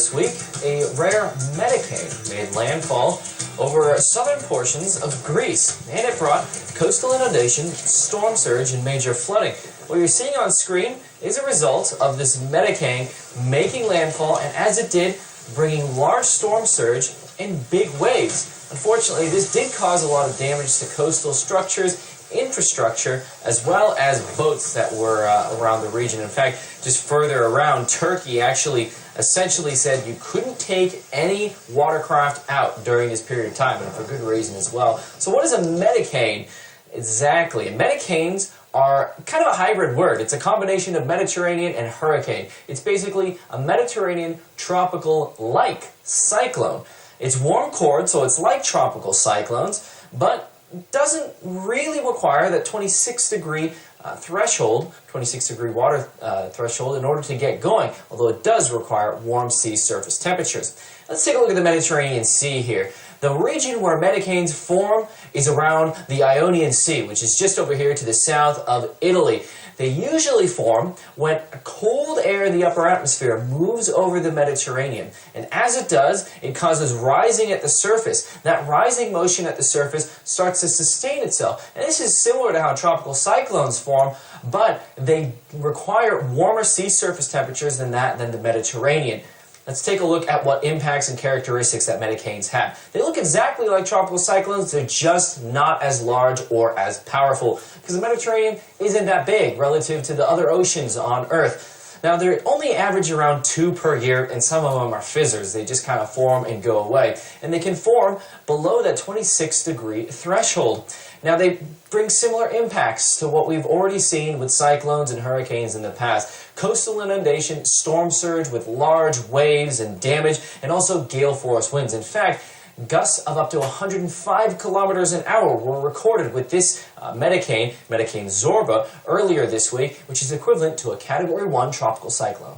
this week, a rare Medicane made landfall over southern portions of Greece, and it brought coastal inundation, storm surge, and major flooding. What you're seeing on screen is a result of this Medicane making landfall, and as it did, bringing large storm surge and big waves. Unfortunately, this did cause a lot of damage to coastal structures, infrastructure, as well as boats that were around the region. In fact, just further around, Turkey actually essentially said you couldn't take any watercraft out during this period of time, and for good reason as well. So what is a Medicane exactly? Medicanes are kind of a hybrid word. It's a combination of Mediterranean and hurricane. It's basically a Mediterranean tropical-like cyclone. It's warm chord, so it's like tropical cyclones, but doesn't really require that 26-degree threshold, 26-degree water threshold in order to get going, although it does require warm sea surface temperatures. Let's take a look at the Mediterranean Sea here. The region where Medicanes form is around the Ionian Sea, which is just over here to the south of Italy. They usually form when cold air in the upper atmosphere moves over the Mediterranean. And as it does, it causes rising at the surface. That rising motion at the surface starts to sustain itself. And this is similar to how tropical cyclones form, but they require warmer sea surface temperatures than the Mediterranean. Let's take a look at what impacts and characteristics that Medicanes have. They look exactly like tropical cyclones, they're just not as large or as powerful, because the Mediterranean isn't that big relative to the other oceans on Earth. Now, they only average around 2 per year, and some of them are fizzers. They just kind of form and go away. And they can form below that 26-degree threshold. Now, they bring similar impacts to what we've already seen with cyclones and hurricanes in the past. Coastal inundation, storm surge with large waves and damage, and also gale force winds. In fact, gusts of up to 105 kilometers an hour were recorded with this Medicane Zorba, earlier this week, which is equivalent to a Category 1 tropical cyclone.